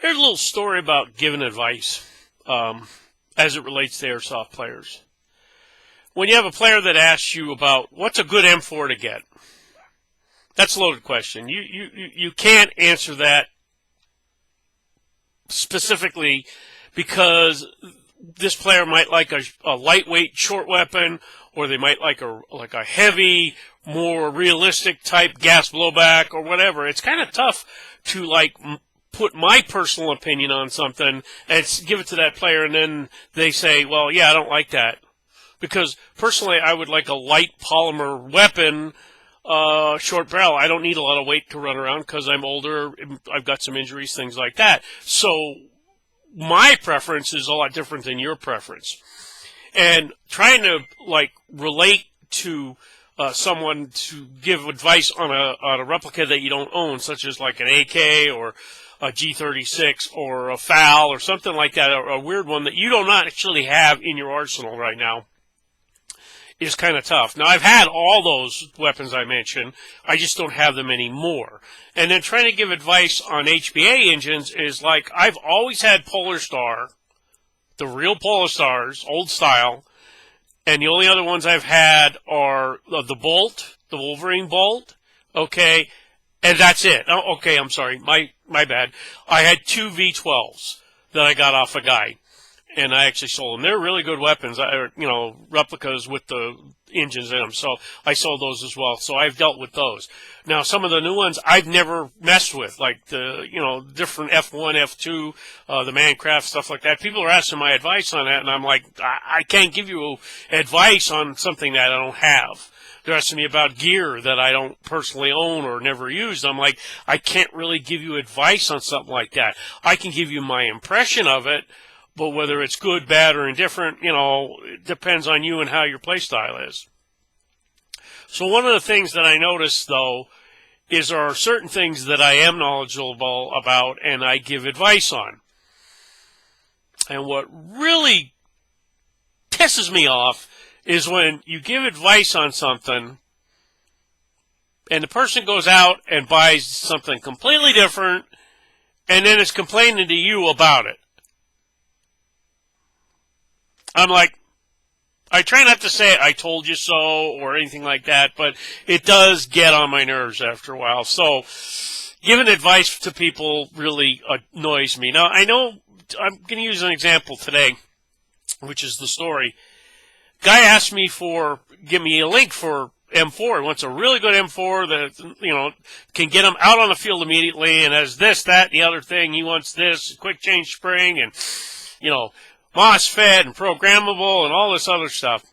Here's a little story about giving advice as it relates to airsoft players. When you have a player that asks you about what's a good M4 to get, that's a loaded question. You can't answer that specifically because this player might like a lightweight short weapon, or they might like a heavy, more realistic type gas blowback or whatever. It's kind of tough to put my personal opinion on something and give it to that player, and then they say, well, yeah, I don't like that. Because personally, I would like a light polymer weapon, short barrel. I don't need a lot of weight to run around because I'm older. I've got some injuries, things like that. So my preference is a lot different than your preference. And trying to relate to someone to give advice on a replica that you don't own, such as like an AK or a G36 or a FAL or something like that, a weird one that you do not actually have in your arsenal right now, is kind of tough. Now, I've had all those weapons I mentioned. I just don't have them anymore. And then trying to give advice on HBA engines is like, I've always had Polar Star, the real Polar Stars, old style, and the only other ones I've had are the Bolt, the Wolverine Bolt, okay, and that's it. Oh, okay, I'm sorry, my bad. I had two V12s that I got off a guy, and I actually sold them. They're really good weapons, replicas with the engines in them, so I sold those as well. So I've dealt with those. Now, some of the new ones I've never messed with, like the, different F1, F2, the Mancraft, stuff like that. People are asking my advice on that, and I'm like, I can't give you advice on something that I don't have. They're asking me about gear that I don't personally own or never used. I'm like, I can't really give you advice on something like that. I can give you my impression of it, but whether it's good, bad, or indifferent, it depends on you and how your play style is. So one of the things that I noticed, though, is there are certain things that I am knowledgeable about and I give advice on. And what really pisses me off is when you give advice on something and the person goes out and buys something completely different and then is complaining to you about it. I'm like, I try not to say I told you so or anything like that, but it does get on my nerves after a while. So giving advice to people really annoys me. Now, I know I'm going to use an example today, which is the story. Guy asked me give me a link for M4. He wants a really good M4 that, can get him out on the field immediately and has this, that, and the other thing. He wants this, quick change spring and, MOSFET and programmable and all this other stuff.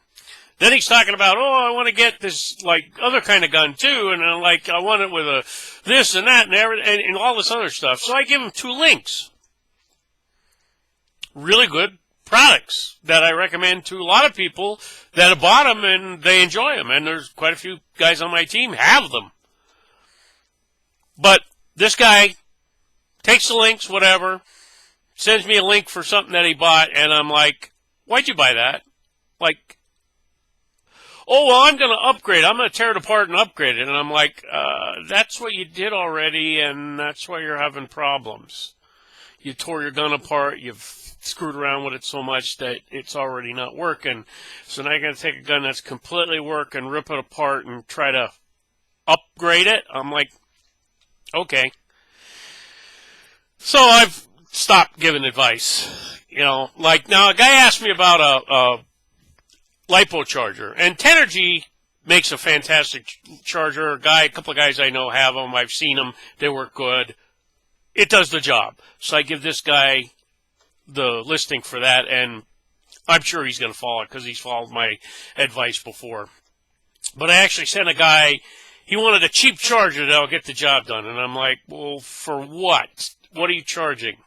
Then he's talking about, I want to get this other kind of gun too, and I want it with this and that and everything and all this other stuff. So I give him two links. Really good products that I recommend to a lot of people that have bought them and they enjoy them. And there's quite a few guys on my team have them. But this guy takes the links, whatever, sends me a link for something that he bought, and I'm like, why'd you buy that? I'm going to upgrade. I'm going to tear it apart and upgrade it. And I'm like, that's what you did already, and that's why you're having problems. You tore your gun apart. You've screwed around with it so much that it's already not working. So now you're going to take a gun that's completely working, rip it apart, and try to upgrade it? I'm like, okay. So I've stopped giving advice. Now a guy asked me about a LiPo charger, and Tenergy makes a fantastic charger. A couple of guys I know have them. I've seen them. They work good. It does the job. So I give this guy the listing for that, and I'm sure he's going to follow it because he's followed my advice before. But I actually sent a guy, he wanted a cheap charger that'll get the job done, and I'm like, well, for what? What are you charging?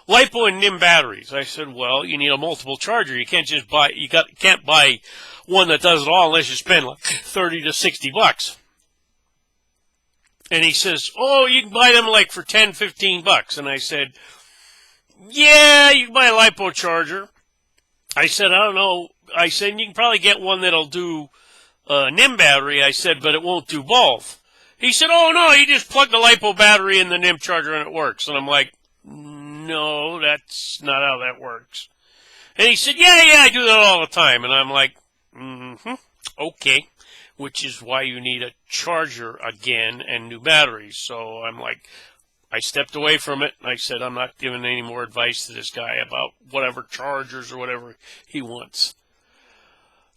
LiPo and NIM batteries. I said, well, you need a multiple charger. You can't just can't buy one that does it all unless you spend like $30 to $60. And he says, you can buy them for $10, $15. And I said, yeah, you can buy a LiPo charger. I said, I don't know. I said, you can probably get one that'll do NIM battery. I said, but it won't do both. He said, oh, no, you just plug the LiPo battery in the NIM charger and it works. And I'm like, no, that's not how that works. And he said, yeah, I do that all the time. And I'm like, okay, which is why you need a charger again and new batteries. So I'm like, I stepped away from it. I said, I'm not giving any more advice to this guy about whatever chargers or whatever he wants.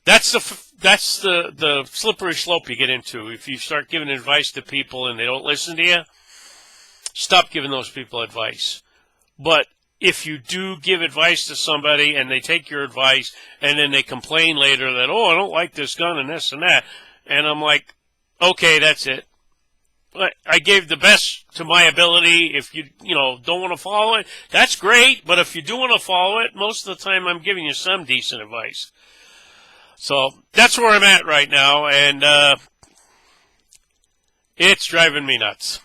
That's the slippery slope you get into. If you start giving advice to people and they don't listen to you, stop giving those people advice. But if you do give advice to somebody and they take your advice and then they complain later that, oh, I don't like this gun and this and that, and I'm like, okay, that's it. I gave the best to my ability. If you don't want to follow it, that's great. But if you do want to follow it, most of the time I'm giving you some decent advice. So that's where I'm at right now, and it's driving me nuts.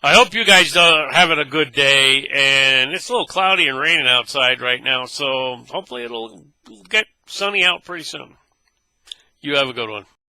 I hope you guys are having a good day, and it's a little cloudy and raining outside right now, so hopefully it'll get sunny out pretty soon. You have a good one.